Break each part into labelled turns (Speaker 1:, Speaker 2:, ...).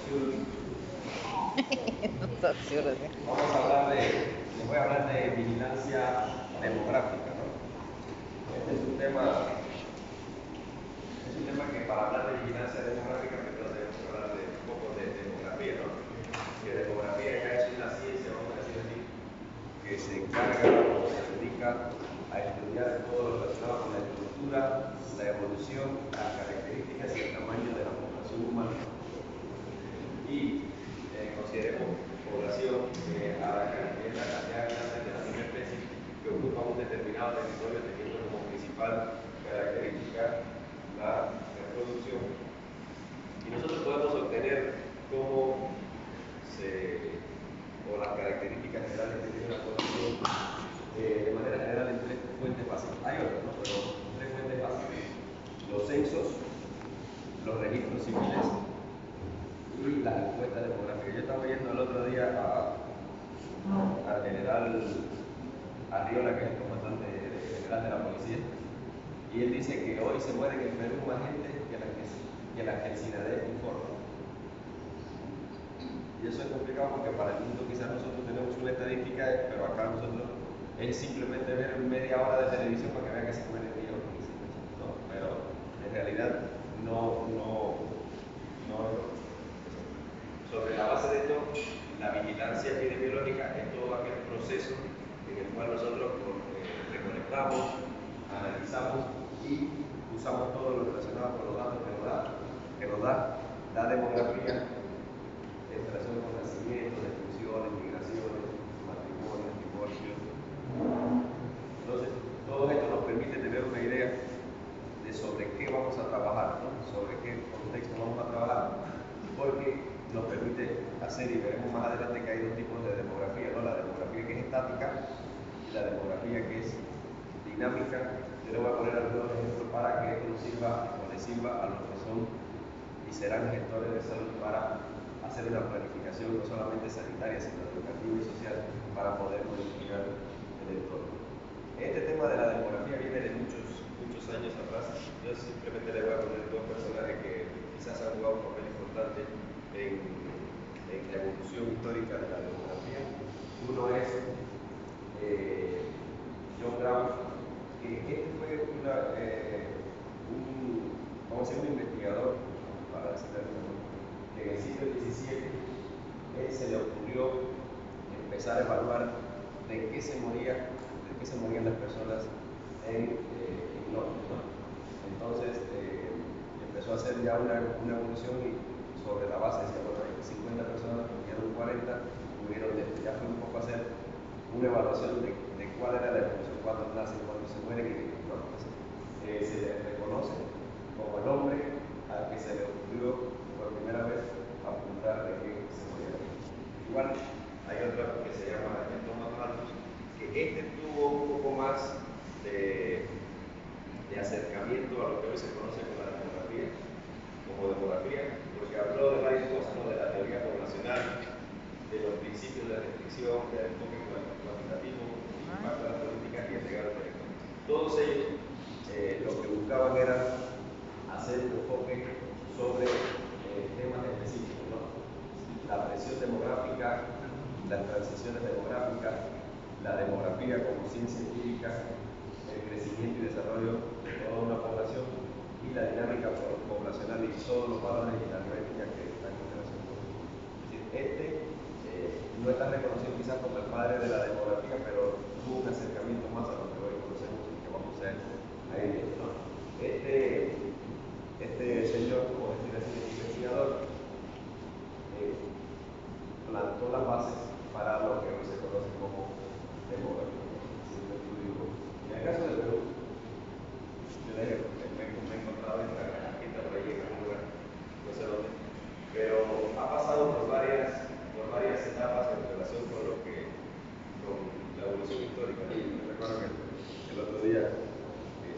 Speaker 1: Les voy a hablar de vigilancia demográfica, ¿no? Este es un tema que para hablar de vigilancia demográfica primero tenemos que hablar de un poco de demografía, ¿no? Que demografía ya es una ciencia, vamos a decir así, que se encarga o se dedica a estudiar todo lo relacionado con la estructura, la evolución, las características y el tamaño de la población humana. Y consideremos población a la cantidad grande de la misma especie que ocupa un determinado territorio teniendo como principal característica la reproducción. Y nosotros podemos obtener o las características generales que tiene la población de manera general en tres fuentes básicas. Hay otras, ¿no? Pero tres fuentes básicas: los censos, los registros civiles y las encuestas demográficas. Yo estaba oyendo el otro día al general Arriola, que es el comandante general de la policía, y él dice que hoy se mueren en Perú más gente que la que el SINADEC informa. Y eso es complicado porque para el mundo quizás nosotros tenemos una estadística, pero acá nosotros es simplemente ver media hora de televisión para que vean que se mueren millones, ¿no? Pero en realidad no. Sobre la base de esto, la vigilancia epidemiológica es todo aquel proceso en el cual nosotros recolectamos, analizamos y usamos todo lo relacionado con los datos que nos da la demografía en relación con nacimientos, defunciones, migraciones, matrimonios, divorcios. Entonces, todo esto nos permite tener una idea de sobre qué vamos a trabajar, ¿no? Sobre qué contexto vamos a trabajar, porque nos permite hacer, y veremos más adelante que hay dos tipos de demografía, ¿no? La demografía que es estática y la demografía que es dinámica. Yo le voy a poner algunos ejemplos para que esto nos sirva o le sirva a los que son y serán gestores de salud para hacer una planificación no solamente sanitaria, sino educativa y social para poder modificar el entorno. Este tema de la demografía viene de muchos años atrás. Yo simplemente le voy a poner dos personajes que quizás han jugado un papel importante en la evolución histórica de la demografía. Uno es John Brown, que este fue un investigador, para decirlo, que en el siglo XVII él se le ocurrió empezar a evaluar de qué se morían las personas en Londres, ¿no? Entonces empezó a hacer ya una evolución y sobre la base decía, bueno, hay 50 personas, murieron 40, ya fue un poco hacer una evaluación de cuál era la evolución, cuándo nacen, cuándo se mueren, y no, se le reconoce como el hombre al que se le ocurrió por primera vez apuntar de que se moría. Igual hay otra que se llama Thomas Malthus, que tuvo un poco más de acercamiento a lo que hoy se conoce como demografía, porque habló de varias cosas, ¿no? De la teoría poblacional, de los principios de restricción, del enfoque cuantitativo, el impacto de las políticas y el legado del territorio. Todos ellos lo que buscaban era hacer un enfoque sobre temas específicos, ¿no? La presión demográfica, las transiciones demográficas, la demografía como ciencia empírica, el crecimiento y desarrollo de toda una población y la dinámica poblacional y todos los valores y las métricas que están en relación con eso. Es decir, no está reconocido quizás como el padre de la demografía, pero tuvo un acercamiento más a lo que hoy conocemos y que vamos a hacer ahí, ¿no? Este señor, como este investigador, plantó las bases para lo que hoy se conoce como demografía. En el caso de Perú, yo me he encontrado aquí por ahí en algún lugar, no sé dónde, pero ha pasado por varias etapas en relación con la evolución histórica. Yo recuerdo que el otro día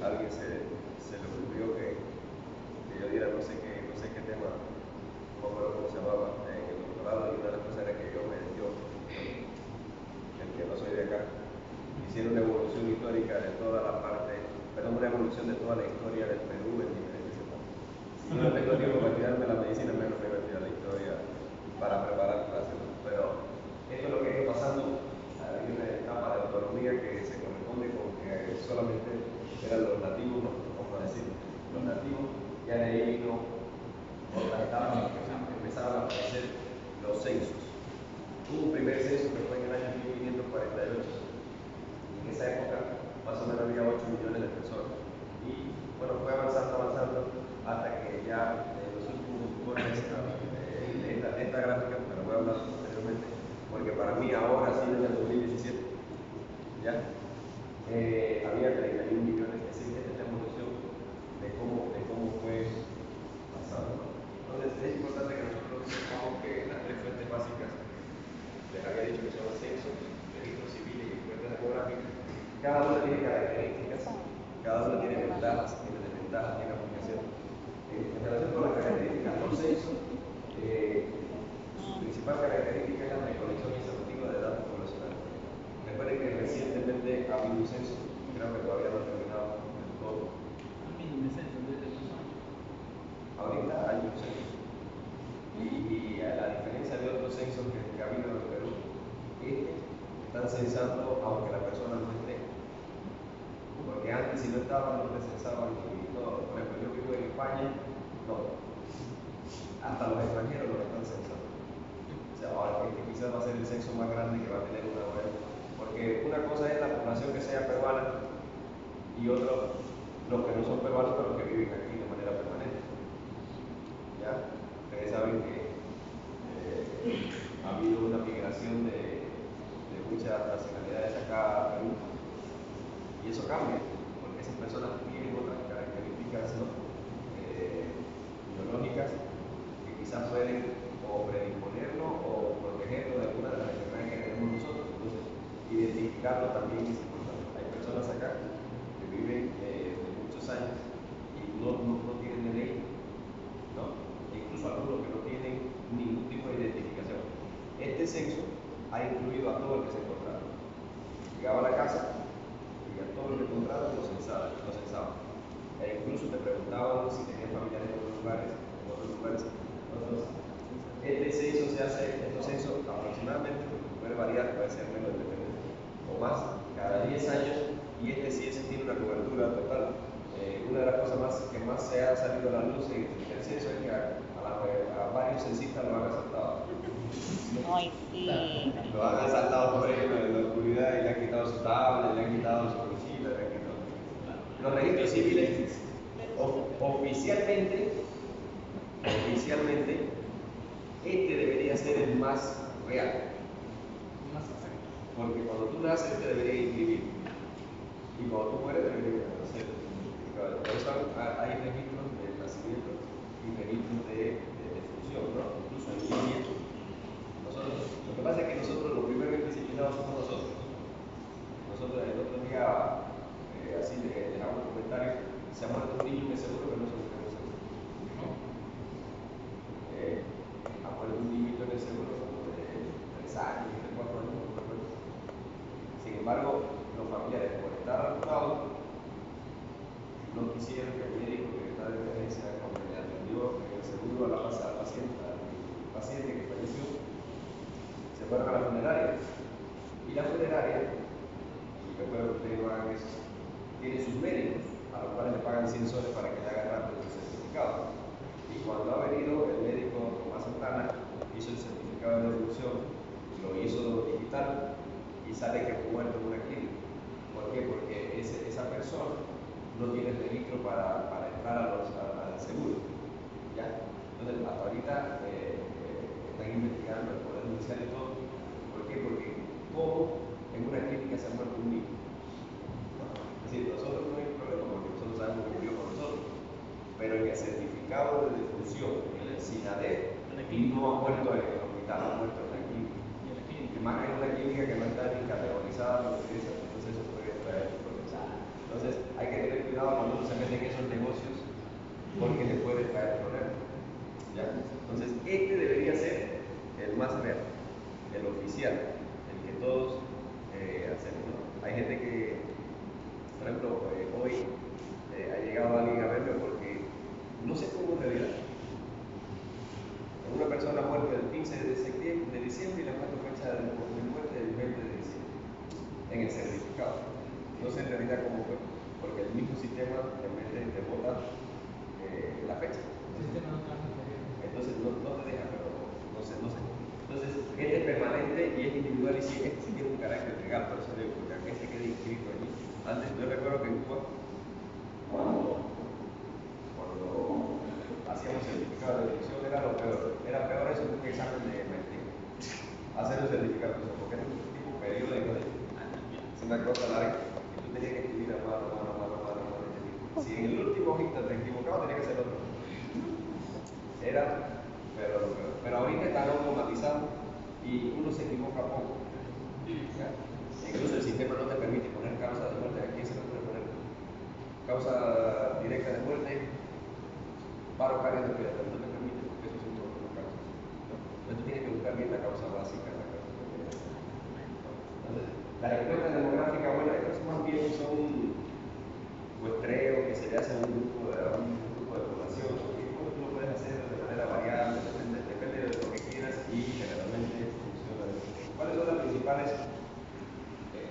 Speaker 1: alguien se le ocurrió que yo diera no sé qué tema, no me acuerdo cómo se llamaba, en el doctorado, y una de las cosas era que yo, el que no soy de acá, hiciera una evolución histórica de toda la parte, perdón, una evolución de toda la historia del Perú en diferentes etapas. Si yo no tengo tiempo para tirarme la medicina, menos me voy a tirar la historia vino, ya de ahí vino otra etapa, empezaron a aparecer los censos. Hubo un primer censo que fue en el año 1548. En esa época, más o menos había 8 millones de personas. Y bueno, fue avanzando, hasta que ya en los últimos informes de esta gráfica, que lo voy a hablar posteriormente, porque para mí ahora sí, en el 2017, ya había 31 millones, es decir, esta es la evolución de cómo fue pasando. Entonces, es importante que nosotros sepamos que las tres fuentes básicas, les había dicho que son censos, registros civiles y fuentes demográficas, cada una tiene características, cada una tiene ventajas, tiene desventajas, tiene aplicaciones. En relación con las características, los censos, su principal característica es la recolección exhaustiva de datos poblacionales. Recuerden que recientemente ha habido un censo, creo que todavía no ha terminado del todo. Ahorita hay un censo. Y a la diferencia de otros censos que ha habido en el Perú, están censando aunque la persona no esté. Porque antes, si no estaban, no te censaban y todo. Por ejemplo, yo vivo en España, no. Hasta los extranjeros los están censando. O sea, ahora quizás va a ser el censo más grande que va a tener una web. Porque una cosa es la población que sea peruana y otro, los que no son peruanos, pero que viven aquí de manera permanente. ¿Ya? Ustedes saben que ha habido una migración de muchas nacionalidades acá a Perú. Y eso cambia, porque esas personas tienen otras características, ¿no? Biológicas que quizás pueden o predisponerlo o protegerlo de alguna de las enfermedades que tenemos nosotros. Entonces, identificarlo también es importante. Hay personas acá que viven de muchos años y no tienen DNI, ¿no? E incluso algunos que no tienen ningún tipo de identificación. Este censo ha incluido a todo el que se encontraba. Llegaba a la casa y a todo el que encontraba lo censaba. E incluso te preguntaban si tenían familiares en otros lugares. Entonces, este censo se hace, estos censos aproximadamente, puede variar, puede ser menos, depende, o más, cada 10 años, y ese tiene una cobertura total. Una de las cosas que más se ha salido a la luz en el censo es que a varios censistas lo han asaltado.
Speaker 2: Ay, sí.
Speaker 1: Lo han asaltado por ejemplo en la oscuridad y le han quitado su tablet, le han quitado su mochila, le han quitado. Los registros civiles oficialmente, este debería ser el más real. Porque cuando tú naces te debería inscribir. Y cuando tú mueres debería ser certificado. Por eso hay registros de nacimiento y registros de defunción, ¿no? Incluso en línea. Lo que pasa es que nosotros los primeros indisciplinados somos nosotros. Nosotros el otro día, así le hago un comentario, se ha muerto un niño que seguro que no se lo tenemos seguro. Ha muerto un niñito en el seguro como de 3 años, de 4 años, no recuerdo. Sin embargo, los familiares, por estar vacunados, no quisieron que el médico que está de emergencia, cuando le atendió en el seguro al paciente que falleció, se fueron a la funeraria. Y la funeraria, y yo espero que ustedes lo hagan eso, tiene sus médicos, a los cuales le pagan 100 soles para que le hagan rápido el certificado. Y cuando ha venido el médico Tomás Santana, hizo el certificado de defunción, lo hizo digital y sale que fue muerto en una clínica. ¿Por qué? Porque esa persona no tiene registro para entrar al seguro. ¿Ya? Entonces, hasta ahorita están investigando el Poder Judicial y todo. ¿Por qué? Porque como en una clínica se ha muerto un niño. ¿No? Es decir, nosotros no hay problema porque nosotros sabemos que murió con nosotros. Pero en el certificado de defunción, en el SINADET, no ha muerto en el hospital, ha muerto en la clínica. Y más que en una clínica que no está ni categorizada, entonces eso puede traer problemas. Entonces hay que tener cuidado cuando uno se mete en esos negocios porque le puede traer problemas. ¿Ya? Entonces este debería ser el más real, el oficial, el que todos hacemos, ¿no? Hay gente que, por ejemplo, hoy ha llegado alguien a verme porque no sé cómo en realidad. Una persona muerta el 15 de diciembre y le ha puesto fecha de muerte el 20 de diciembre en el certificado. No sé en realidad cómo fue, porque el mismo sistema en vez de te vota fecha. Entonces no te deja, pero no sé. Entonces, este es permanente y es individual y sí, este sí tiene un carácter legal, por eso digo, porque aquí se queda inscrito allí. Antes, yo recuerdo que en Cuba, cuando hacíamos certificado de dirección, era lo peor. Era peor eso que un examen de maestría. Hacer el certificado, porque era un tipo periódico, es una cosa larga, y tú tenías que escribir a mano. Si en el último hojita te equivocabas, tenías que hacer otro. Era, pero ahorita está automatizado y uno se equivoca poco. ¿Ya? Incluso el sistema no te permite poner causa de muerte. Aquí se le puede poner causa directa de muerte, paro cardiovascular, no te permite porque eso es un protocolo causa. Entonces tú tienes que buscar bien la causa básica, la causa. Entonces, las encuestas demográficas, bueno, estos más bien son muestreos que se le hace a un grupo de población. Tú lo puedes hacer de manera variable, depende de lo que quieras y generalmente funciona. ¿Cuáles son las principales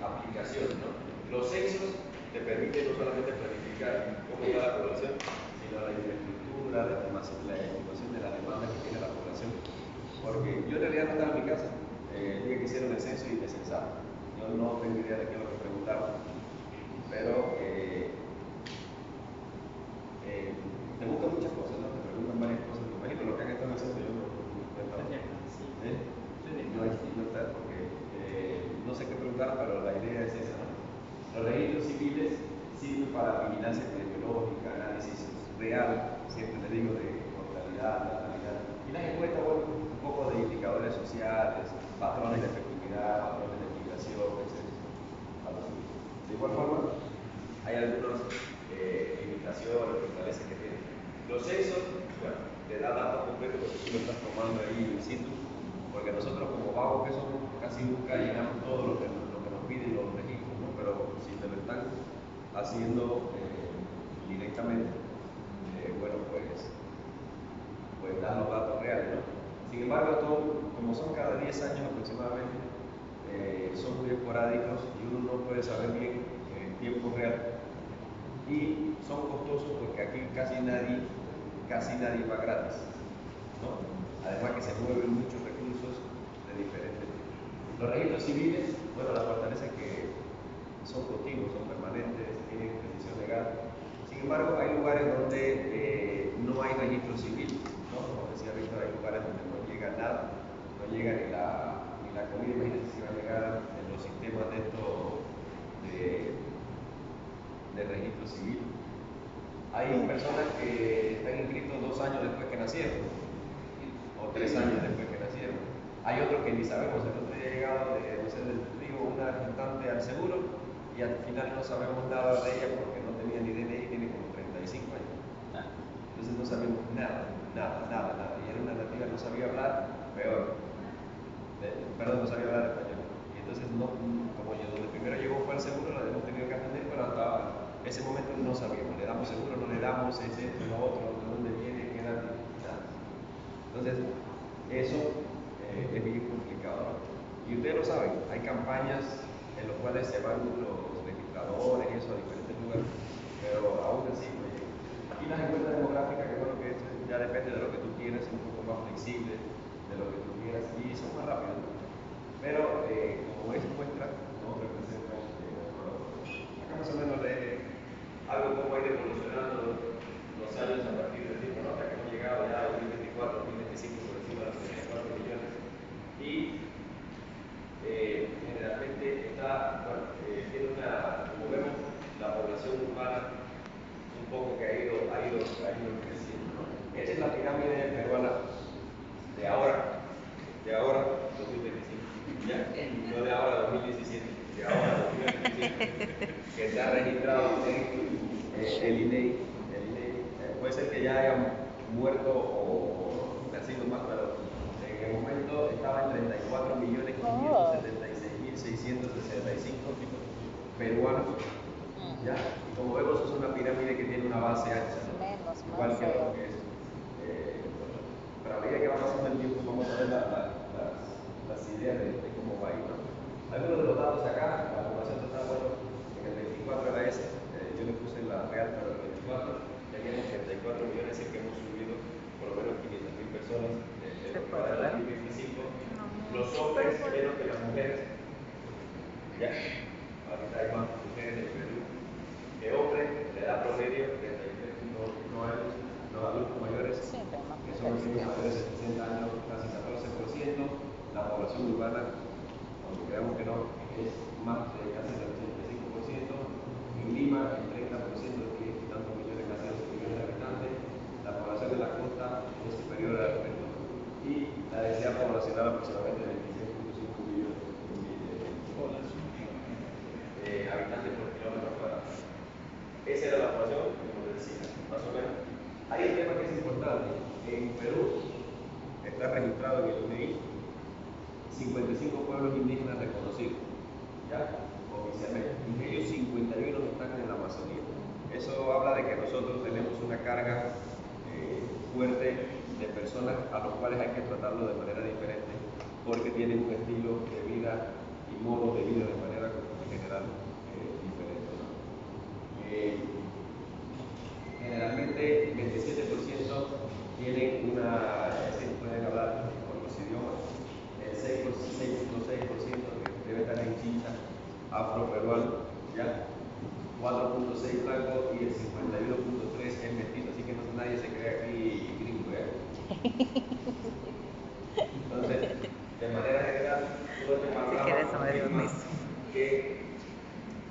Speaker 1: aplicaciones? ¿No? Los censos te permiten no solamente planificar cómo está la población, sino la infraestructura, la estimación de la demanda que tiene la población. Porque yo en realidad no estaba en mi casa el día que hicieron el censo y me censaron. Yo no tengo idea de qué es lo que preguntaron, pero te buscan muchas cosas, ¿no? Te preguntan varias cosas. Me imagino lo que han estado haciendo yo no está porque no sé qué preguntar, pero la idea es esa, ¿no? Los registros civiles sirven para vigilancia epidemiológica, análisis real, siempre te digo, de mortalidad, natalidad. Y las encuestas, bueno, un poco de indicadores sociales, patrones de efectividad, patrones de migración, etc. De igual forma, hay algunas limitaciones, fortalezas que tienen. Los censos, bueno, te da datos completos porque tú lo estás tomando ahí in situ, porque nosotros como vagos que somos, casi nunca llenamos todo lo que nos piden los registros, ¿no? Pero si te lo están haciendo directamente, bueno, pues dan los datos reales, ¿no? Sin embargo, como son cada 10 años aproximadamente, son muy esporádicos y uno no puede saber bien en tiempo real. Y son costosos porque aquí casi nadie va gratis, ¿no? Además que se mueven muchos recursos de diferentes tipos. Los registros civiles, bueno, la fortaleza es que son continuos, son permanentes, tienen precisión legal. Sin embargo, hay lugares donde no hay registro civil, ¿no? Como decía Víctor, hay lugares donde no llega nada, no llega ni la comida. Imagínense si va a llegar en los sistemas de estos de registro civil. Hay personas que están inscritos 2 años después que nacieron, o 3 años después que nacieron. Hay otros que ni sabemos. El otro día ha llegado del río una gestante al seguro y al final no sabemos nada de ella porque no tenía ni DNI, tiene como 35 años. Entonces no sabemos nada. Y era una nativa, no sabía hablar, peor. Perdón, no sabía hablar español. Y entonces, como yo, donde primero llegó fue al seguro, la hemos tenido que atender, pero hasta ese momento no sabíamos. Le damos seguro, no le damos, es esto, lo otro, de dónde viene, qué edad, nada. Entonces, eso es bien complicado, ¿no? Y ustedes lo saben, hay campañas en las cuales se van los registradores y eso a diferentes lugares, pero aún así no llega. Y las encuestas demográficas, que bueno, que esto ya depende de lo que tú quieras, es un poco más flexible, de lo que tú quieras, y son más rápidos. Pero como es muestra, no representa acá más o menos algo como ha ido evolucionando los años a partir del tiempo, ¿no? Hasta que hemos llegado ya a 2024, 2025 por encima de los 34 millones. Y generalmente está, bueno, tiene como vemos, la población urbana un poco que ha ido creciendo, ¿no? Esa es la pirámide peruana de ahora, 2025, ¿ya? No de ahora 2017, de ahora 2025, que está registrado en el INEI. Puede ser que ya haya muerto o nacido más, pero en el momento estaba en 34.576.665 peruanos, ¿ya? Y como vemos, es una pirámide que tiene una base ancha, ¿no? Igual que lo que es. Pero a medida que va pasando el tiempo, vamos a ver las ideas de cómo va a ir, ¿no? Algunos de los datos acá, la población total, bueno, en el 24 era ese, yo le puse la real, pero en el 24 teníamos 34 millones, es decir, que hemos subido Ya, ahorita hay más mujeres en Perú que hombres, la edad promedio 33.1 años, los adultos mayores
Speaker 2: Sí, pero más
Speaker 1: que son
Speaker 2: mujeres
Speaker 1: aquellos
Speaker 2: que
Speaker 1: mayores
Speaker 2: hombres.
Speaker 1: de 60 años, casi 14%, la población urbana, aunque creamos que no, es más de casi el 85%, en Lima el 30% de 10 y tantos millones, casi 11 millones de habitantes, la población de la costa es superior al Perú y la densidad poblacional aproximadamente de 26.5 millones de habitantes por kilómetro cuadrado. Esa era la población, como les decía, más o menos. Hay un tema que es importante. En Perú está registrado en el INEI 55 pueblos indígenas reconocidos, ¿ya? Oficialmente. Y de ellos 51 están en la Amazonía. Eso habla de que nosotros tenemos una carga fuerte de personas a los cuales hay que tratarlo de manera diferente porque tienen un estilo de vida y modo de vida de manera en general diferente, ¿no? Generalmente 27% tienen pueden hablar con los idiomas, el 6.6% que debe estar en Chincha, afroperuano, ¿ya? 4.6 blanco y el 51.3 es mestizo, así que nadie se cree aquí gringo, ¿eh? Entonces, de manera general, todo este panorama confirma que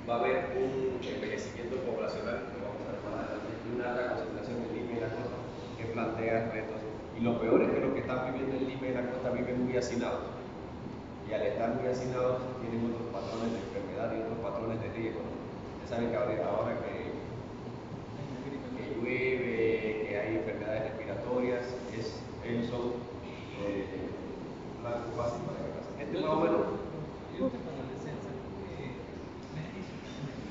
Speaker 1: va a haber un envejecimiento poblacional, que vamos a ver más adelante, y una alta concentración en Lima y la costa que plantea retos. Y lo peor es que los que están viviendo en Lima y la costa viven muy hacinados. Y al estar muy hacinados tienen otros patrones de enfermedad y otros patrones de riesgo, ¿no? Ustedes saben que ahora que llueve, que hay enfermedades respiratorias, ellos son blanco fácil para que pase. Este más o menos.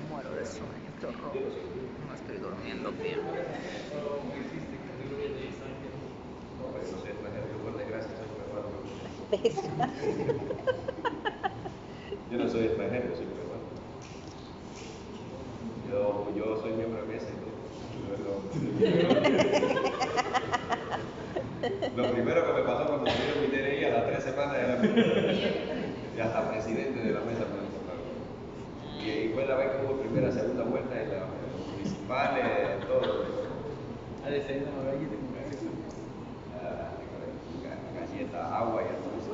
Speaker 2: Muero de sueño, qué horror. No estoy durmiendo bien.
Speaker 1: No, pero no soy extranjero, yo por desgracia soy peruano. Yo no soy extranjero, soy peruano. Yo soy miembro de mesa y todo. Lo primero que me pasó cuando me dieron mi DNI a las 3 semanas era y hasta presidente de la mesa municipal. Y fue la vez que hubo primera, segunda vuelta en los municipales, todo. Galleta, agua y todo eso.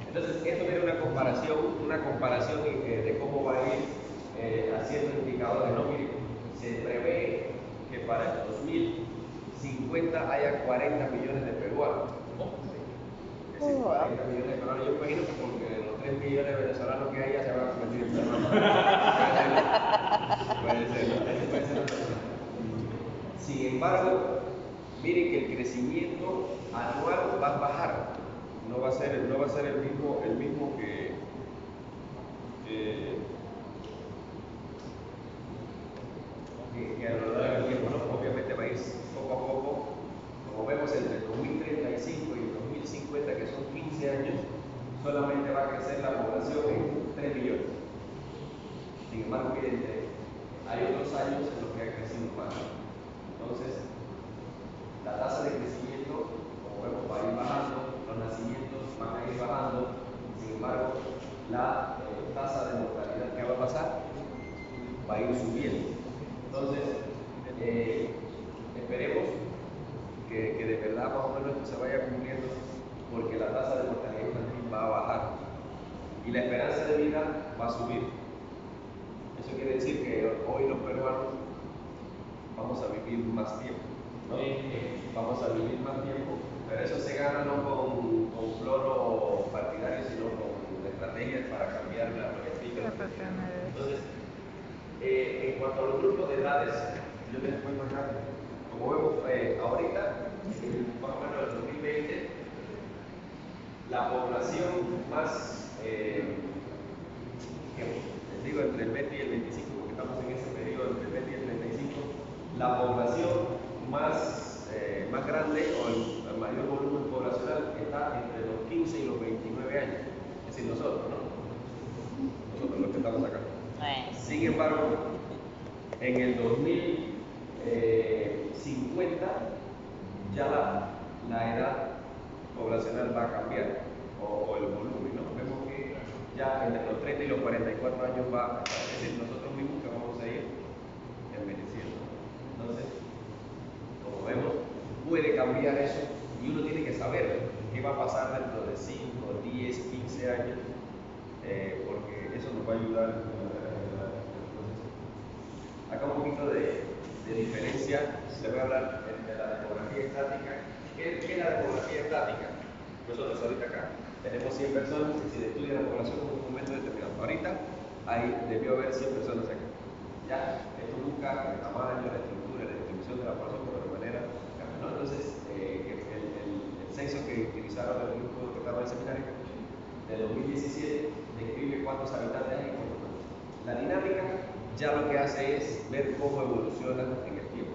Speaker 1: Entonces, esto tiene una comparación de cómo va a ir haciendo indicadores, ¿no? Mire, se prevé que para el 2050 haya 40 millones de peruanos. Es decir, 40 millones de peruanos. Yo imagino que porque los 3 millones de venezolanos que hay ya se van a convertir en peruanos. Puede ser. Sin embargo, miren que el crecimiento anual va a bajar. No va a ser el mismo que a lo largo del tiempo, ¿no? Obviamente va a ir poco a poco, como vemos entre el 2035 y el 2050, que son 15 años, solamente va a crecer la población en 3 millones. Sin embargo, miren, hay otros años en los que ha crecido más. Entonces, la tasa de crecimiento, como vemos, va a ir bajando, los nacimientos van a ir bajando, sin embargo, la tasa de mortalidad que va a pasar va a ir subiendo. Entonces, esperemos que de verdad más o menos esto se vaya cumpliendo, porque la tasa de mortalidad infantil va a bajar y la esperanza de vida va a subir. Eso quiere decir que hoy los peruanos vamos a vivir más tiempo, ¿no? Vamos a vivir más tiempo, pero eso se gana no con floro partidario, sino con estrategias para cambiar la política. Entonces, en cuanto a los grupos de edades, yo les cuento acá, como vemos ahorita, más o menos en el 2020, la población más, les digo entre el 20 y el 25, porque estamos en ese periodo entre el 20 y el 35, la población más grande o el mayor volumen poblacional está entre los 15 y los 29 años, es decir, nosotros, ¿no? Nosotros los que estamos acá. Sin embargo, en el 2050 ya la edad poblacional va a cambiar, o el volumen, ¿no? Vemos que ya entre los 30 y los 44 años va a estar. Es decir, nosotros mismos que vamos a ir envejeciendo. Entonces, como vemos, puede cambiar eso y uno tiene que saber qué va a pasar dentro de 5, 10, 15 años, porque eso nos va a ayudar a ayudar el proceso. Acá un poquito de diferencia, se va a hablar de la demografía estática. ¿Qué es la demografía estática? Nosotros ahorita acá tenemos 100 personas y se estudia la población en un momento determinado. Ahorita debió haber 100 personas acá. Ya, esto busca el tamaño, la estructura, la distribución de la población de alguna manera, ¿no? Entonces, el censo que utilizaron el grupo que estaba en el seminario de 2017 describe cuántos habitantes hay y cuántos no. La dinámica ya lo que hace es ver cómo evoluciona en el tiempo.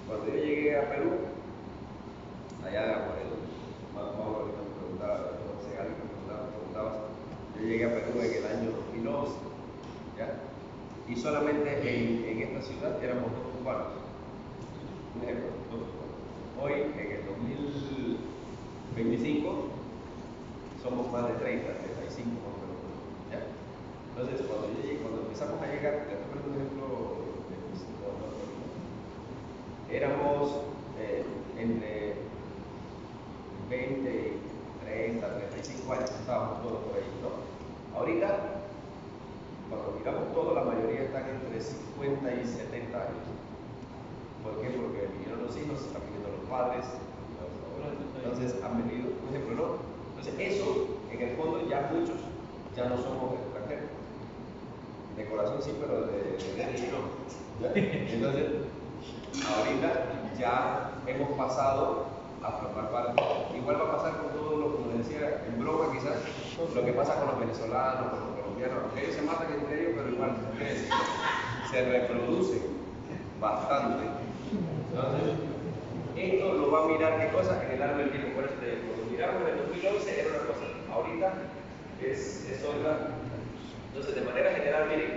Speaker 1: Cuando yo llegué a Perú, allá por el Mauro me preguntaba, no sé, alguien me preguntaba, yo llegué a Perú en el año 2011, ¿ya? Y solamente en esta ciudad éramos 2 cubanos. Un ejemplo, 2 cubanos. Hoy, en el 2025, somos más de 30, 35 más o menos. ¿Ya? Entonces, cuando empezamos a llegar, te estoy poniendo un ejemplo de éramos entre 20, 30, 35 años, estábamos todos por ahí, ¿no? Ahorita, cuando miramos todo, la mayoría están entre 50 y 70 años. ¿Por qué? Porque vinieron los hijos, están viniendo los padres, entonces han venido, por ejemplo, ¿no? Entonces eso, en el fondo, ya muchos ya no somos extranjeros. De corazón sí, pero de derecho no. ¿Ya? Entonces, ahorita ya hemos pasado a formar parte. Igual va a pasar con todo lo, como decía, en broma quizás, lo que pasa con los venezolanos, con los colombianos. Ellos se matan entre ellos, pero igual se reproducen bastante. Entonces, esto lo va a mirar qué cosa en el árbol del tiempo. Por eso cuando miramos en el 2011 era una cosa, ahorita es otra. Entonces, de manera general, miren,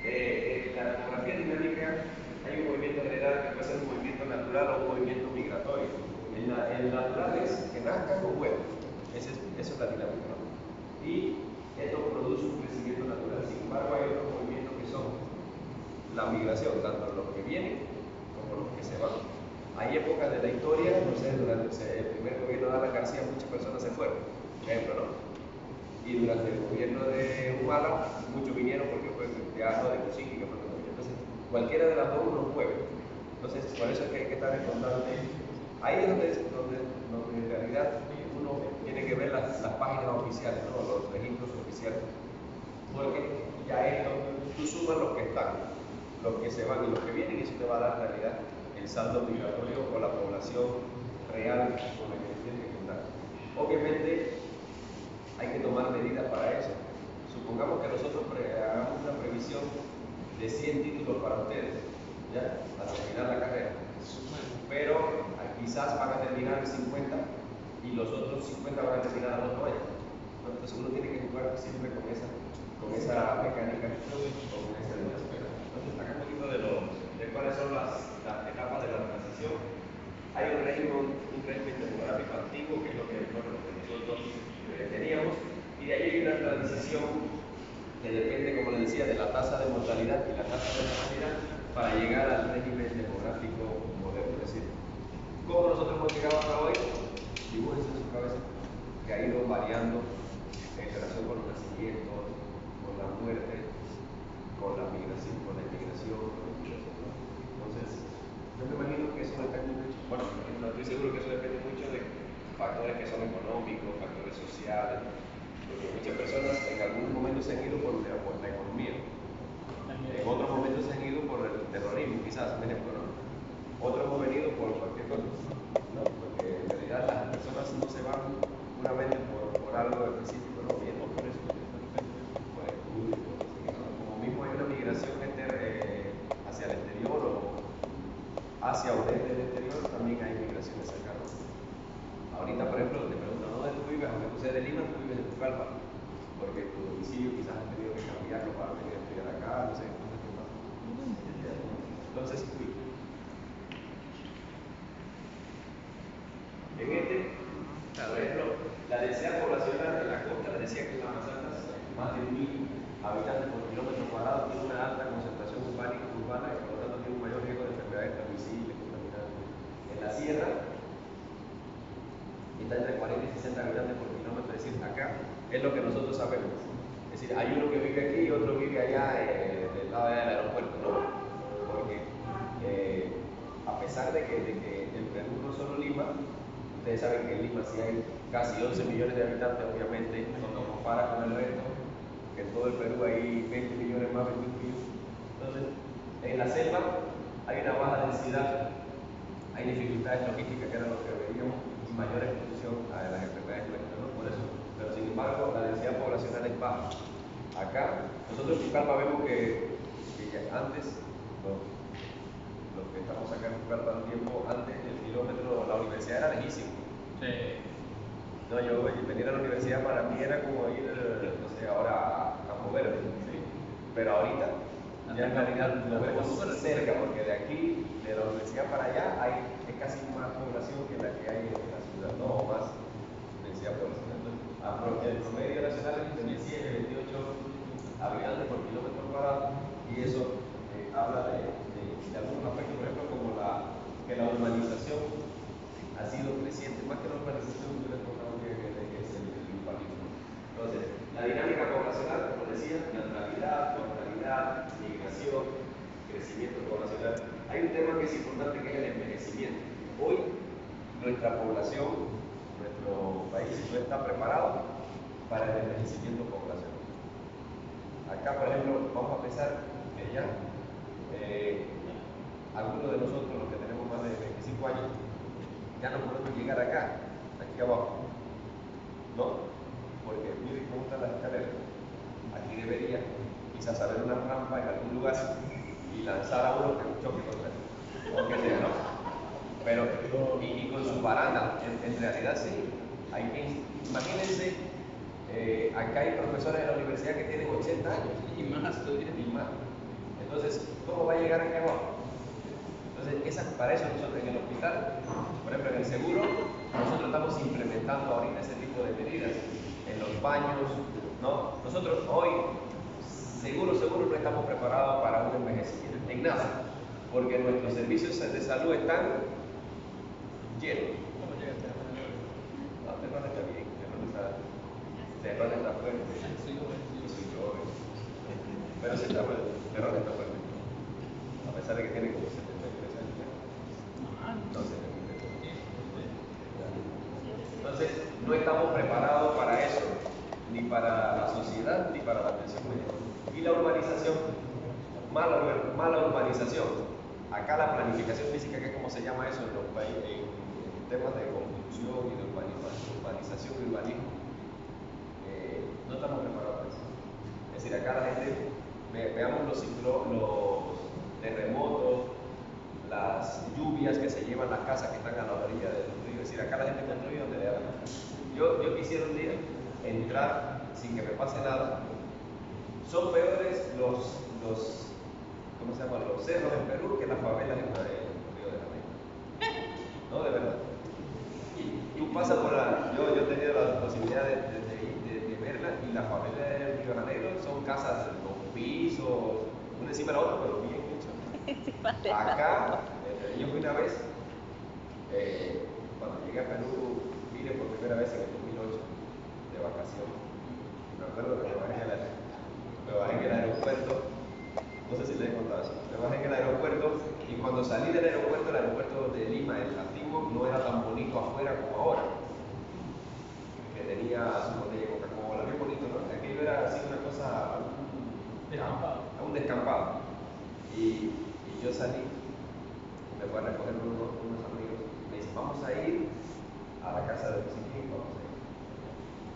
Speaker 1: en la demografía dinámica hay un movimiento general que puede ser un movimiento natural o un movimiento migratorio. El natural es que nazcan o mueran. Eso es la dinámica, ¿no? Y esto produce un crecimiento natural. Sin embargo, hay otros movimientos que son la migración, tanto los que vienen como los que se van. Hay épocas de la historia, no sé, durante el primer gobierno de Alan García muchas personas se fueron, por ejemplo, ¿no? Y durante el gobierno de Humala, muchos vinieron porque fue el teatro de Musique, que fue lo que. Entonces, cualquiera de las dos nos mueve. Entonces, por eso es que hay que estar en constante. Ahí es donde en realidad uno tiene que ver las páginas oficiales, ¿no? Los registros oficiales. Porque ya esto, tú sumas los que están, los que se van y los que vienen, y eso te va a dar en realidad el saldo migratorio o la población real con la que tiene que contar. Obviamente, hay que tomar medidas para eso. Supongamos que nosotros hagamos una previsión de 100 títulos para ustedes, ¿ya? Al terminar la carrera. Pero quizás van a terminar 50 y los otros 50 van a terminar a los 9. Entonces uno tiene que jugar siempre con esa mecánica, con esa espera. Entonces, acá un poquito de cuáles son las etapas de la transición. Hay un régimen demográfico antiguo, que es lo que nosotros teníamos, y de ahí hay una transición que depende, como les decía, de la tasa de mortalidad y la tasa de natalidad para llegar al régimen demográfico moderno. Es decir, ¿cómo nosotros hemos llegado hasta hoy? Dibújense en su cabeza que ha ido variando en relación con los nacimientos, con la muerte, con la migración, con la inmigración. Entonces, yo me imagino que eso depende mucho, bueno, no estoy seguro que eso depende mucho de factores que son económicos, factores sociales, porque muchas personas en algunos momentos se han ido por la economía, en otros momentos se han ido por el terrorismo, quizás, por ejemplo, ¿no? Otros han venido por cualquier cosa, ¿no? Porque en realidad las personas no se van una vez por algo específico, ¿no? Vienen por eso, por estudios, como mismo hay una migración hacia el exterior o hacia o desde el exterior, también hay migraciones acá. Ahorita, por ejemplo, te preguntan, ¿dónde tú vives? Aunque tú seas de Lima, tú vives en Pucallpa, porque tu domicilio quizás has tenido que cambiarlo para venir a estudiar acá, no sé, cosas que pasan. Entonces, en por ejemplo, la densidad poblacional en la costa, les decía que es la más alta, más de 1000 habitantes por kilómetro cuadrado, tiene una alta concentración urbana y por lo tanto tiene un mayor riesgo de enfermedades transmisibles, contaminantes. En la sierra está entre 40 y 60 habitantes por kilómetro, es decir, acá es lo que nosotros sabemos. Es decir, hay uno que vive aquí y otro vive allá del lado del aeropuerto, ¿no? Porque a pesar de que el Perú no es solo Lima, ustedes saben que en Lima sí hay casi 11 millones de habitantes, obviamente, cuando compara con el resto, que en todo el Perú hay 20 millones más, 21 millones. Entonces, en la selva hay una baja densidad, hay dificultades logísticas que era lo que veíamos y mayor exposición a las enfermedades crónicas, ¿no? Por eso. Pero sin embargo, la densidad poblacional es baja. Acá, nosotros en Pucallpa vemos que ya antes, los que estamos acá en Pucallpa un tiempo, antes el kilómetro, la universidad era lejísimo. Sí. No, yo venir a la universidad para mí era como ir, no sé, ahora a moverme, ¿sí? Pero ahorita, ya en realidad lo vemos cerca, porque de aquí, de la universidad para allá, es casi más población que la que hay en la ciudad, no, o más densidad poblacional. El promedio nacional es de 17, 28 habitantes por kilómetro cuadrado, y eso habla de algunos aspectos, por ejemplo, como que la urbanización ha sido creciente, más que la urbanización, yo les contaba que es el urbanismo. Entonces, la dinámica poblacional, como decía, natalidad, mortalidad, migración, crecimiento poblacional. Hay un tema que es importante, que es el envejecimiento. Hoy, nuestra población, nuestro país no está preparado para el envejecimiento poblacional. Acá, por ejemplo, vamos a pensar que ya algunos de nosotros, los que tenemos más de 25 años, ya no podemos llegar acá, aquí abajo, ¿no? Porque miren cómo están las escaleras. Aquí debería quizás haber una rampa en algún lugar y lanzar a uno que choque contra él, o que sea, ¿no? Pero, y con su baranda, en realidad sí. Hay que, imagínense, acá hay profesores de la universidad que tienen 80 años y más. Entonces, ¿cómo va a llegar aquí abajo? Entonces, para eso nosotros en el hospital, por ejemplo en el seguro, nosotros estamos implementando ahorita ese tipo de medidas en los baños, ¿no? Nosotros hoy, seguro no estamos preparados para un envejecimiento, en nada, porque nuestros servicios de salud están llenos. No, Terrón está bien, Terrón está fuerte. Soy joven. Pero sí está fuerte, Terrón está fuerte. A pesar de que tiene como 73 años. No se permite. Entonces, no estamos preparados para eso, ni para la sociedad, ni para la atención médica. Y la urbanización, mala urbanización. Acá la planificación física, que es como se llama eso en los países, en temas de construcción y de urbanización y urbanismo, no estamos preparados para eso. Es decir, acá la gente, veamos los terremotos, las lluvias que se llevan las casas que están a la orilla del río. Es decir, acá la gente construye donde le da la gana. Yo quisiera un día entrar sin que me pase nada. Son peores los ¿cómo se llama? Los cerros en Perú que las favelas en Río de Janeiro. No, de verdad. Tú pasas por yo he tenido la posibilidad de verla, y las favelas de Río de Janeiro son casas con pisos, una encima de la otra, pero bien hechas. Acá, yo fui una vez, cuando llegué a Perú, vine por primera vez en el 2008, de vacaciones. Me acuerdo que me bajé en el aeropuerto, no sé si les he contado eso, me bajé en el aeropuerto, y cuando salí del aeropuerto, el aeropuerto de Lima, el antiguo, no era tan bonito afuera como ahora, que tenía su botella de Coca-Cola, bien bonito, ¿no? Aquello era así una cosa, un descampado. Y yo salí, me fue a recoger unos amigos, me dicen, vamos a ir a la casa de Luisín, vamos a ir.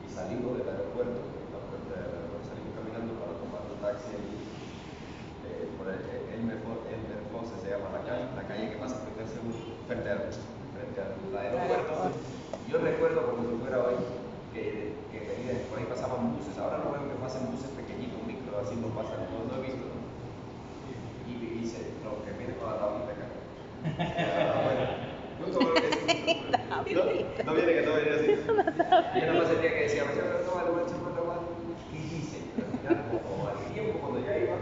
Speaker 1: Y salimos del aeropuerto, salimos caminando para tomar un taxi allí, por Elmer Fosse se llama la calle que pasa frente al aeropuerto. Yo recuerdo como si fuera hoy que venían, por ahí pasaban buses, ahora no veo que pasen buses pequeñitos, micro, así no pasan, no he visto, ¿no? Y dice, lo que viene con la tablita acá. Bueno, nunca veo que es No viene que no viene así. Y yo nada más sentía que decía, no vale, ¿qué dice? Pero al final, como al tiempo, cuando ya iba,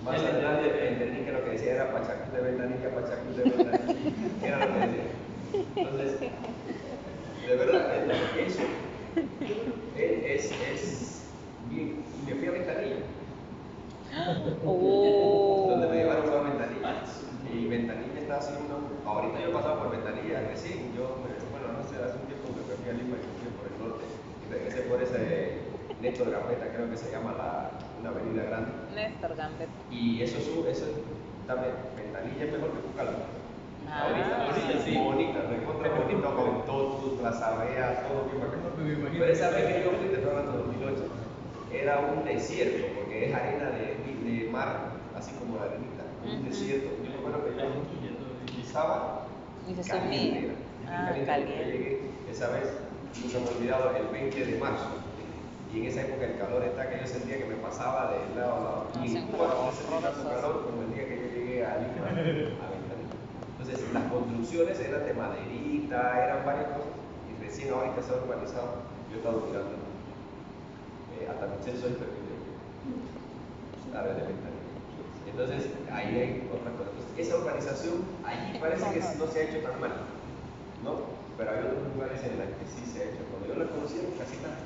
Speaker 1: más adelante entendí que lo que decía era Pachacú de ventanilla, Pachacú de ventanilla. Era lo que decía. Entonces, de verdad, eso es bien. Y me fui a Ventanilla. Donde me llevaron fue a Ventanilla. Y Ventanilla está haciendo. Ahorita yo he pasado por Ventanilla recién. Bueno, no sé, hace un tiempo que me fui a Lima y fui por el norte. Y regresé por ese Néstor Gambetta, creo que se llama una avenida grande.
Speaker 2: Néstor Gambetta.
Speaker 1: Y eso también, Ventanilla es mejor que Pucallpa.
Speaker 2: Ah,
Speaker 1: ahorita sí. Bonita, recontra bonito con totus, Plaza Vea, todo bien bacán. Pero esa vez que yo fui, te estoy hablando de 2008, era un desierto, porque es arena de mar, así como la arenita, un desierto. Yo me acuerdo que yo pisaba
Speaker 2: y se
Speaker 1: caliente,
Speaker 2: sumía.
Speaker 1: caliente. Yo llegué esa vez, nunca me he olvidado, el 20 de marzo. Y en esa época el calor está que yo sentía que me pasaba de lado a lado. Y en Cuba no sentí tanto calor como el día que yo llegué a Lima, a Ventanilla. Entonces las construcciones eran de maderita, eran varias cosas. Y recién ahorita se ha urbanizado. Yo he estado mirando hasta Michel Soy perdido a ver de Ventanilla. Entonces ahí hay otras cosas. Entonces, esa urbanización allí parece que no se ha hecho tan mal, ¿no? Pero hay otros lugares en los que sí se ha hecho. Cuando yo la conocí, casi nada.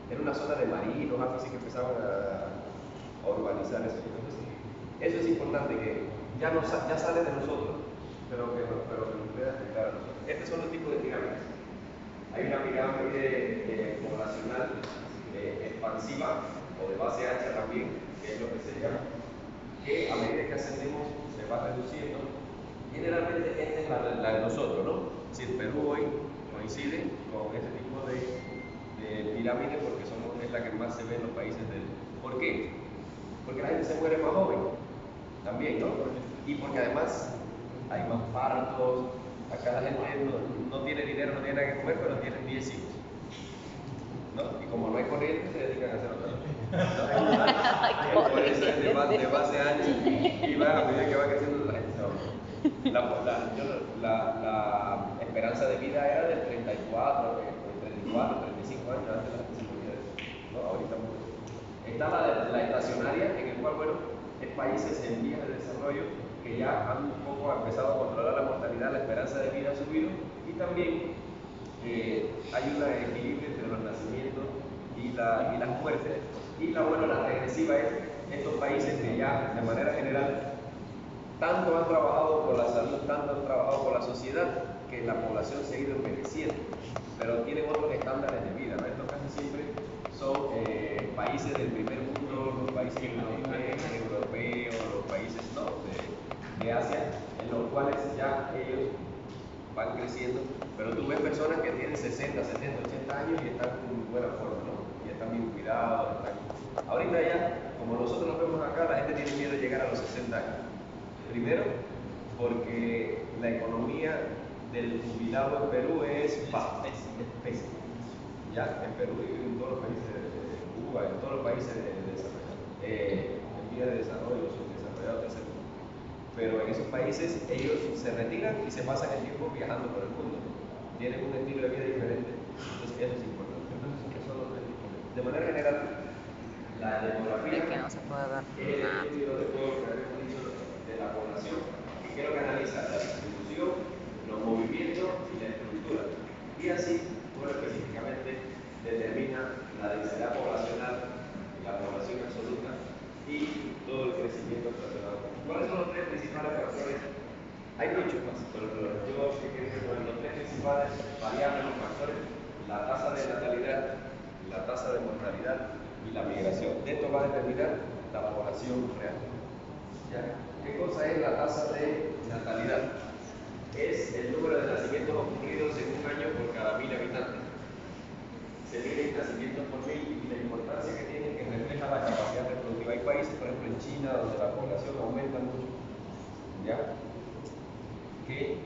Speaker 1: Era una zona de marinos, algo así que empezaban a urbanizar eso. Entonces, eso es importante, que ya sale de nosotros, pero que nos pueda afectar a nosotros. Estos son los tipos de pirámides. Hay una pirámide poblacional expansiva o de base ancha también, que es lo que se llama, que a medida que ascendemos se va reduciendo. Generalmente esta es la de nosotros, ¿no? Si el Perú hoy coincide con este tipo de pirámide porque es la que más se ve en los países del. ¿Por qué? Porque la gente se muere más joven, también, ¿no? Y porque además hay más partos. Acá la gente no tiene dinero, no tiene nada que comer, pero tienen 10 hijos, ¿no? Y como no hay corriente, se dedican a hacer otra cosa. Por eso es de base ancha y va a medida que va creciendo la gente se va. La esperanza de vida era de 34, 35 años antes la gente se moría de eso, ¿no? Ahorita mucho. Está la estacionaria, en el cual, bueno, es países en vías de desarrollo que ya han un poco empezado a controlar la mortalidad, la esperanza de vida ha subido y también hay un equilibrio entre los nacimientos y las muertes. Y la regresiva es estos países que ya de manera general tanto han trabajado por la salud, tanto han trabajado por la sociedad, que la población se ha ido envejeciendo, pero tienen otros estándares de vida, ¿no? Estos casi siempre son países del primer mundo, los países europeos, los países de Asia, en los cuales ya ellos van creciendo, pero tú ves personas que tienen 60, 70, 80 años y están en buena forma, ¿no? Y están bien cuidados. Ahorita ya, como nosotros nos vemos acá, la gente tiene miedo de llegar a los 60 años. Primero, porque la economía del jubilado en Perú es pésima. Ya, en Perú y en todos los países de Cuba, en todos los países en vía de desarrollo, subdesarrollados, etc. Pero en esos países ellos se retiran y se pasan el tiempo viajando por el mundo. Tienen un estilo de vida diferente, entonces eso es importante. Entonces, eso es lo que de manera general, la demografía
Speaker 2: es que no se puede ver
Speaker 1: es el estudio de la población, que creo que analiza la distribución, los movimientos y la estructura. Y así, específicamente determina la densidad poblacional, la población absoluta y todo el crecimiento relacionado. ¿Cuáles son los tres principales factores? Hay muchos más, pero yo quería poner los tres principales variables o factores: la tasa de natalidad, la tasa de mortalidad y la migración. Esto va a determinar la población real. ¿Ya? ¿Qué cosa es la tasa de natalidad? Es el número de nacimientos ocurridos en un año por cada 1000 habitantes. Se mide nacimientos por 1000 y la importancia que tiene, que refleja la capacidad reproductiva. Hay países, por ejemplo en China, donde la población aumenta mucho, ¿ya? Que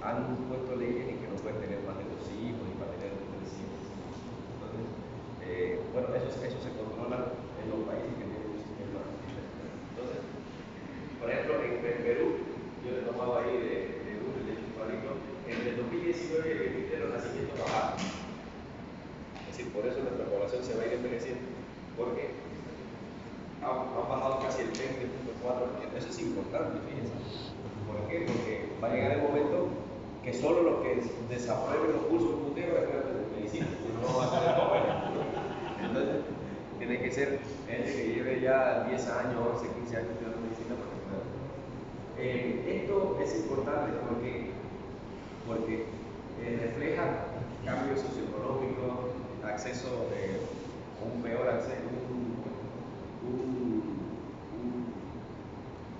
Speaker 1: han puesto leyes en que no pueden tener más de 2 hijos y para tener 3 hijos. Entonces, bueno, eso se controla en los países que tienen un sistema diferente. Entonces, por ejemplo, en Perú, yo he tomado ahí de Google, de Chuparito, entre el 2000 decir, por eso nuestra población se va a ir envejeciendo, porque ha bajado casi el 20.4%. Eso es importante, fíjense. ¿Por qué? Porque va a llegar el momento que solo los que desaprueben los cursos punteros de medicina, no va a ser jóvenes. Entonces, tiene que ser gente que lleve ya 10 años, 11, 15 años estudiando medicina para que pueda. Esto es importante porque refleja cambios socioeconómicos, acceso, un peor acceso,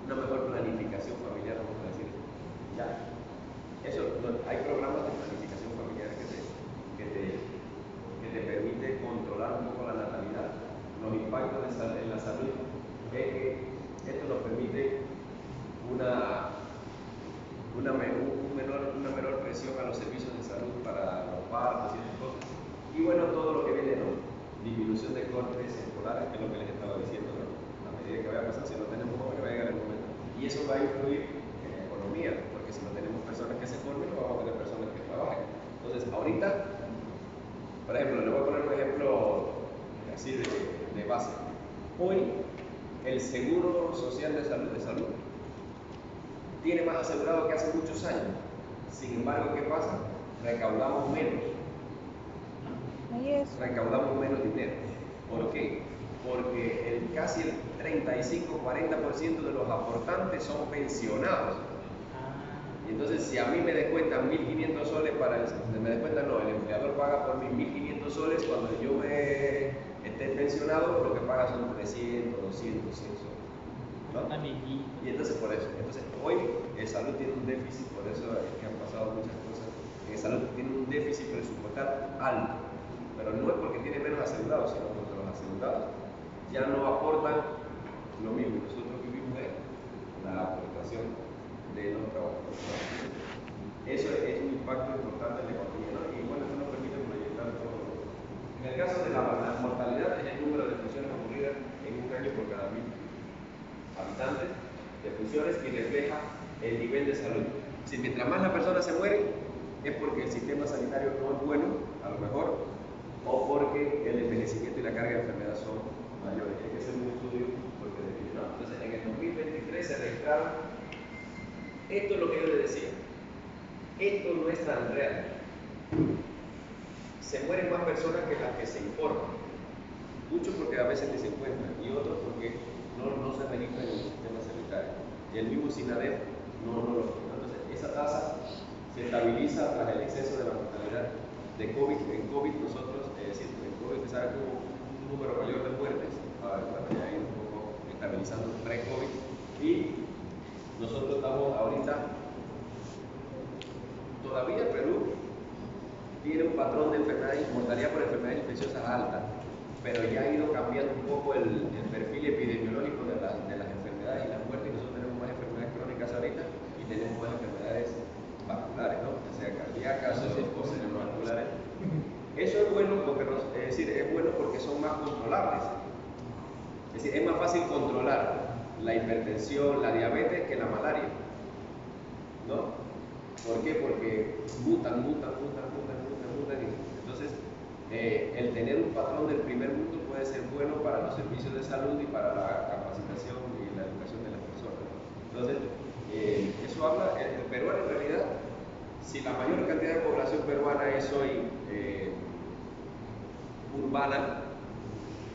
Speaker 1: una mejor planificación familiar, vamos a decir. Ya. Hay programas de planificación familiar que te permite controlar un poco la natalidad, los impactos en la salud. Esto nos permite una menor presión a los servicios de salud para los partos y esas cosas. Y bueno, todo lo que viene, ¿no? Disminución de cortes escolares, que es lo que les estaba diciendo, ¿no? A medida que vaya a pasar, si no tenemos jóvenes, va a llegar el momento. Y eso va a influir en la economía, porque si no tenemos personas que se formen, no vamos a tener personas que trabajen. Entonces, ahorita, por ejemplo, le voy a poner un ejemplo así de base. Hoy, el Seguro Social de Salud tiene más asegurado que hace muchos años. Sin embargo, ¿qué pasa? Recaudamos menos. Recaudamos menos dinero. ¿Por qué? Porque casi el 35-40% de los aportantes son pensionados. Y entonces, si a mí me descuentan 1.500 soles el empleador paga por mis 1.500 soles, cuando yo esté pensionado, lo que paga son 300, 200, 100 soles. ¿No? Y entonces por eso, hoy el salud tiene un déficit, por eso es que han pasado muchas cosas. El salud tiene un déficit presupuestal alto, pero no es porque tiene menos asegurados, sino porque los asegurados ya no aportan lo mismo. Nosotros vivimos de la aportación de los trabajadores. Eso es un impacto importante en la economía, ¿no? Y bueno, eso nos permite proyectar todo. En el caso de la mortalidad, es el número de funciones ocurridas en un año por cada 1.000 habitantes de funciones y refleja el nivel de salud. Si mientras más la persona se muere, es porque el sistema sanitario no es bueno, a lo mejor, o porque el envejecimiento y la carga de enfermedad son mayores. Hay que hacer un estudio porque no. Entonces, en el 2023 se registraron, esto es lo que yo les decía, esto no es tan real. Se mueren más personas que las que se informan. Muchos porque a veces ni se encuentran y otros porque no se registran en el sistema sanitario. Y el mismo SINADEP no lo registra. Entonces, esa tasa se estabiliza tras el exceso de la mortalidad de COVID. En COVID nosotros, en COVID se sabe que hubo un número mayor de muertes, ahora ya hay un poco estabilizando pre-COVID, y nosotros estamos ahorita, todavía Perú tiene un patrón de enfermedades, mortalidad por enfermedades infecciosas alta, pero ya ha ido cambiando un poco el perfil epidemiológico de las enfermedades y las muertes, y nosotros tenemos más enfermedades crónicas ahorita y tenemos más enfermedades vasculares, ¿no? O sea, cardíacas o cerebrovasculares. Eso es bueno porque es bueno porque son más controlables. Es decir, es más fácil controlar la hipertensión, la diabetes que la malaria, ¿no? ¿Por qué? Porque mutan. Entonces, el tener un patrón del primer mundo puede ser bueno para los servicios de salud y para la capacitación y la educación de las personas. Entonces, eso habla, el peruano en realidad, si la mayor cantidad de población peruana es hoy urbana,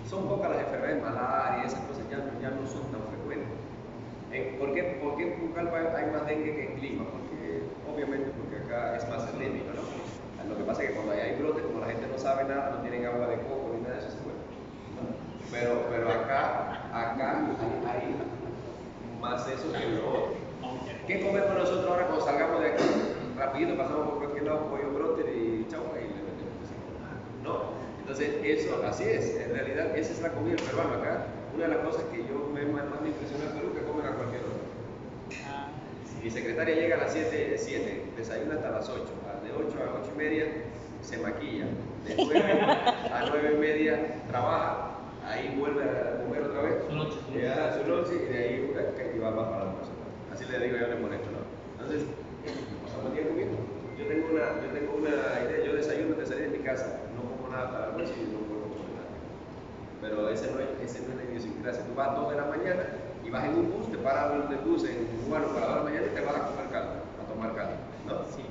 Speaker 1: son pocas las enfermedades, malaria, esas cosas ya no son tan frecuentes. ¿Por qué en Pucallpa hay más dengue que en Clima? Obviamente porque acá es más endémico, ¿no? Lo que pasa es que cuando hay brotes, como la gente no sabe nada, no tienen agua de coco ni nada de eso, se muere, ¿no? Pero acá hay más eso que lo otro. ¿Qué comemos nosotros ahora cuando salgamos de aquí? Rapidito pasamos por cualquier lado, pollo brote y chau, y le metemos. ¿No? Entonces, eso así es. En realidad, esa es la comida del peruano. Acá, una de las cosas que yo me impresiona en Perú, que comen a cualquier hora. Mi secretaria llega a las 7, desayuna hasta las 8. De 8 a 8 y media se maquilla. De 9 a 9 y media trabaja. Ahí vuelve a comer otra vez. Su noche y de ahí va para la persona. Así le digo, yo le molesto, ¿no? Entonces, pasamos el día comiendo. Yo tengo una idea. Yo desayuno antes de salir de mi casa. No como jornada hasta el almuerzo y no puedo comer nada. Pero ese no es la idiosincrasia. Tú vas a 2 de la mañana y vas en un bus, te paras en el bus en Cubano para 2 de la mañana y te vas a comer caldo, a tomar caldo, ¿no? Sí.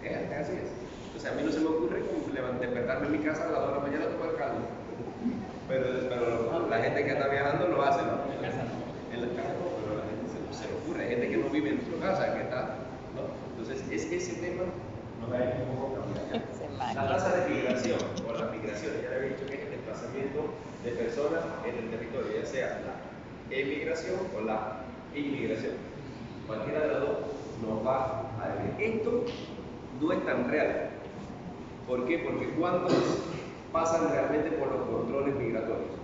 Speaker 1: Así es. Entonces a mí no se me ocurre despertarme en mi casa a las 2 de la mañana a tomar caldo. Pero la gente que está viajando lo hace, ¿no? En la casa no. En la casa no, pero la gente se le ocurre. Hay gente que no vive en su casa, que está, ¿no? Entonces ese tema nos ha hecho un poco cambiar. La tasa de migración, o las migraciones, ya le había dicho que es el desplazamiento de personas en el territorio, ya sea la emigración o la inmigración. Cualquiera de las dos nos va a decir. Esto no es tan real. ¿Por qué? Porque cuando pasan realmente por los controles migratorios.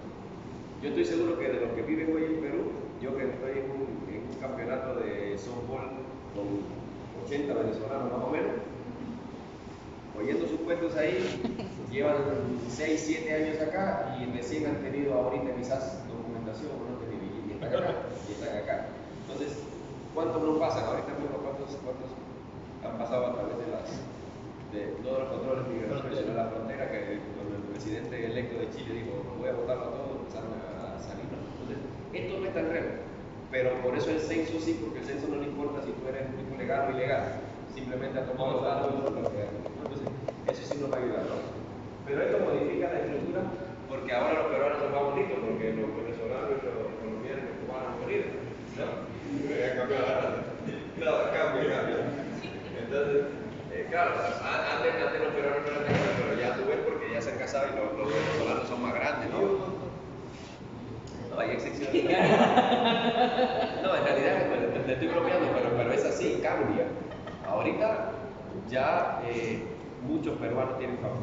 Speaker 1: Yo estoy seguro que de los que viven hoy en Perú, yo que estoy en un campeonato de softball con 80 venezolanos más o menos, oyendo sus cuentos ahí, llevan 6, 7 años acá y recién han tenido ahorita quizás documentación, no han tenido, y están acá. Entonces, ¿cuántos no pasan? Ahorita mismo, ¿cuántos han pasado a través de todos los controles migratorios en la frontera, que cuando el presidente electo de Chile dijo voy a votarlo a todos, empezaron a salir? Entonces, esto no es tan real, pero por eso el censo sí, porque el censo no le importa si tú eres un tipo legal o ilegal, simplemente ha tomado datos. Entonces, eso sí nos va a ayudar, ¿no? Pero esto modifica la estructura, porque ahora los peruanos nos vamos listos, porque los venezolanos, los colombianos, los cubanos han morido, ¿no? Cambia. Entonces, claro, antes los peruanos no eran de acá, pero ya tú ves porque ya se han casado y los venezolanos son más grandes, ¿no? No, hay excepciones. No, en realidad le estoy bromeando, pero es así, cambia. Ahorita ya muchos peruanos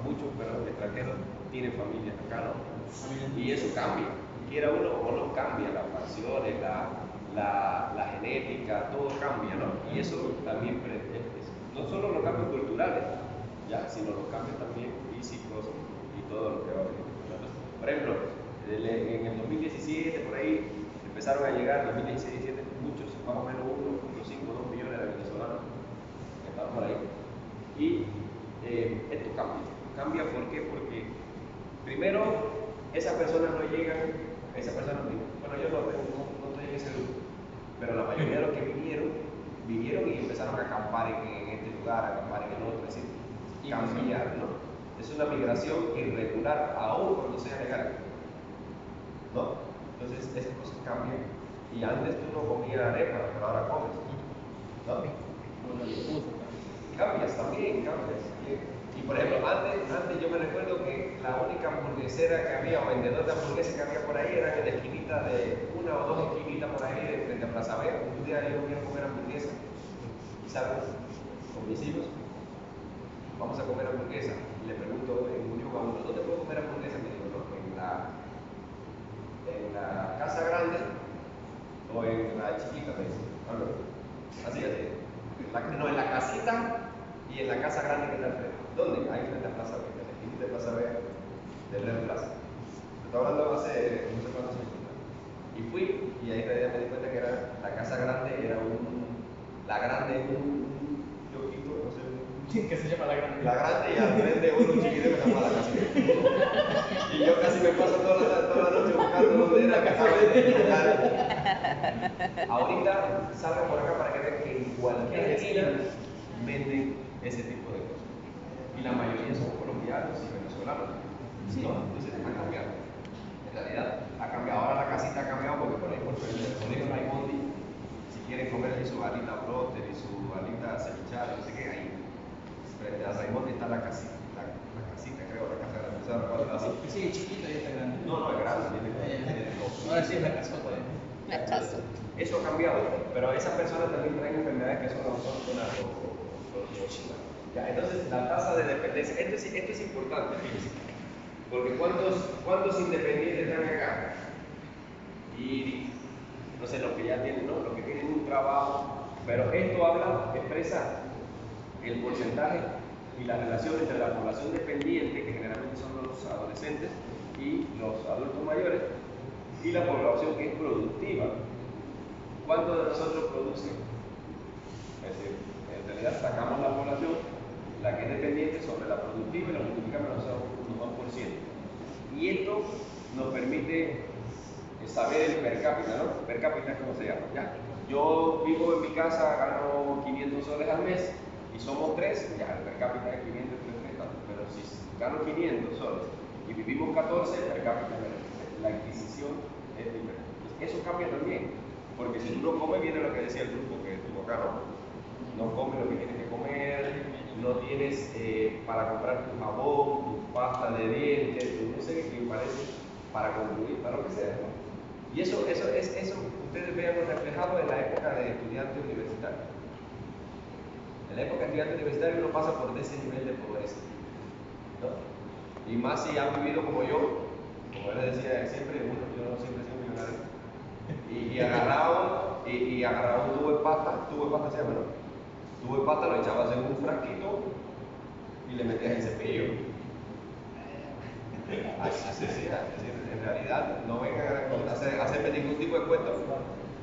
Speaker 1: muchos peruanos extranjeros tienen familias acá, ¿no? Y eso cambia. Quiera uno o no, cambia las pasiones, la genética, todo cambia, ¿no? Y eso también no solo los cambios culturales, ya, sino los cambios también físicos y todo lo que va a venir. Por ejemplo, en el 2017, por ahí, empezaron a llegar, 2017, muchos, más o menos 1.5, 2 millones de venezolanos que estaban por ahí. Y esto cambia, ¿por qué? Porque primero, esas personas no llegan, bueno, yo no estoy en ese grupo, pero la mayoría de los que vinieron y empezaron a acampar en este lugar, a acampar en el otro, es decir, cambiar, ¿no? Es una migración irregular, aún cuando sea legal, ¿no? Entonces, esas cosas cambian. Y antes tú no comías arepa, pero ahora comes, ¿no? Cambias. Y por ejemplo, antes yo me recuerdo que la única hamburguesera que había, o vendedor de hamburguesas que había por ahí, era en la esquinita de 1 o 2 esquinitas por ahí de frente a Plaza Vea. Un día yo voy a comer hamburguesa y salgo con mis hijos, vamos a comer hamburguesa. Y le pregunto en un idioma a uno, ¿dónde puedo comer hamburguesa? Me dijo, no, en la casa grande o en la chiquita, me dice. Así. No, en la casita y en la casa grande que está al frente. ¿Dónde? Ahí frente a Plaza Vea, en la esquina de Plaza Vea, del Red Plaza. Estoy hablando hace no sé cuántos años. Y fui, y ahí me di cuenta que era la casa grande, era la grande, un yoquito, no sé.
Speaker 3: ¿Qué se llama la grande?
Speaker 1: La grande, y al frente uno chiquito que se llama la casita. Y yo casi me paso toda la noche buscando dónde era la casa grande. Ahorita salgan por acá para que vean que en cualquier esquina venden ese tipo de cosas. Y la mayoría son colombianos y venezolanos. Sí. ¿No? Entonces ha cambiado. En realidad ha cambiado. Ahora la casita ha cambiado porque por ahí por el colegio Raimondi, si quieren comer su alita broster y su alita cevichada, no sé qué, ahí frente a Raimondi está la casita, creo, la casa grande.
Speaker 3: Sí, chiquita y está grande.
Speaker 1: No, es grande.
Speaker 3: Ahora sí es la casota.
Speaker 1: Eso ha cambiado, pero esas personas también traen enfermedades que son autóctonas o chivas. Ya, entonces, la tasa de dependencia, esto es importante, fíjense, porque ¿cuántos independientes están acá? Y no sé, los que ya tienen, ¿no? Los que tienen un trabajo, pero esto expresa el porcentaje y la relación entre la población dependiente, que generalmente son los adolescentes y los adultos mayores, y la población que es productiva. ¿Cuántos de nosotros producen? Es decir, en realidad sacamos la población, la que es dependiente sobre la productiva y la multiplicamos a un 2%. Y esto nos permite saber el per cápita, ¿no? Per cápita, ¿cómo se llama? ¿Ya? Yo vivo en mi casa, gano 500 soles al mes y somos 3, ya el per cápita es 500, 300, pero si gano 500 soles y vivimos 14, el per cápita, la adquisición es diferente. Eso cambia también, porque si tú no comes, viene lo que decía el grupo que estuvo acá, ¿no? No comes lo que tienes que comer, no tienes para comprar tu jabón, tu pasta de dientes, tu no sé qué parece, para concluir, para lo que sea, ¿no? Y eso ustedes vean reflejado en la época de estudiante universitario. En la época de estudiante universitario uno pasa por ese nivel de pobreza, ¿no? Y más si han vivido como yo, como él les decía siempre, yo no siempre he sido millonario, y agarraba un tubo de pasta se llama, ¿no? Tubo de pasta lo echabas en un frasquito y le metías el cepillo. Así sea, en realidad no vengan a hacerme ningún tipo de cuento.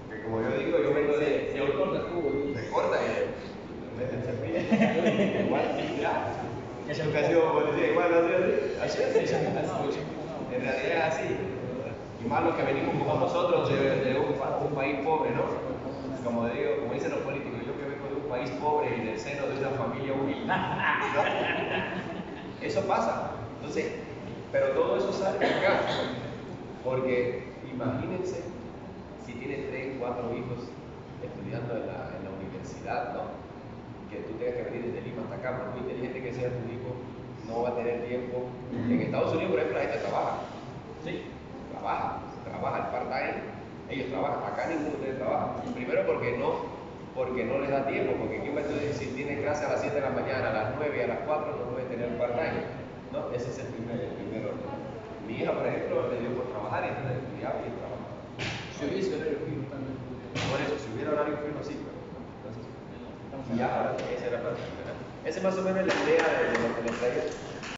Speaker 1: Que como yo digo, yo vengo de.
Speaker 3: Se corta el tubo.
Speaker 1: Se corta y le mete el cepillo. Igual, ya. Eso casi como decía, igual, así. En realidad es así. Y más los que venimos como nosotros de un país pobre, ¿no? Como dicen los políticos, yo que vengo de un país pobre y del seno de una familia humilde, ¿no? Eso pasa. Entonces, pero todo eso sale de acá. Porque imagínense si tienes 3, 4 hijos estudiando en la universidad, ¿no? Que tú tengas que venir desde Lima hasta acá, por muy inteligente que sea tu hijo, no va a tener tiempo. En Estados Unidos, por ejemplo, la gente trabaja. Sí, trabaja el part-time, ellos trabajan, acá ninguno de ustedes trabaja. Primero porque no les da tiempo, porque ¿quién va a estudiar? Si tiene clase a las 7 de la mañana, a las 9 y a las 4 no puede tener part-time, ¿no? Ese es el primer orden. Mi hija, por ejemplo, le dio por trabajar y entonces estudiaba y trabajaba.
Speaker 3: Si hubiese horario fijo también.
Speaker 1: Por eso, si hubiera horario fijo, sí, pero entonces, ya, esa era la, esa es más o menos la idea de lo que les traigo.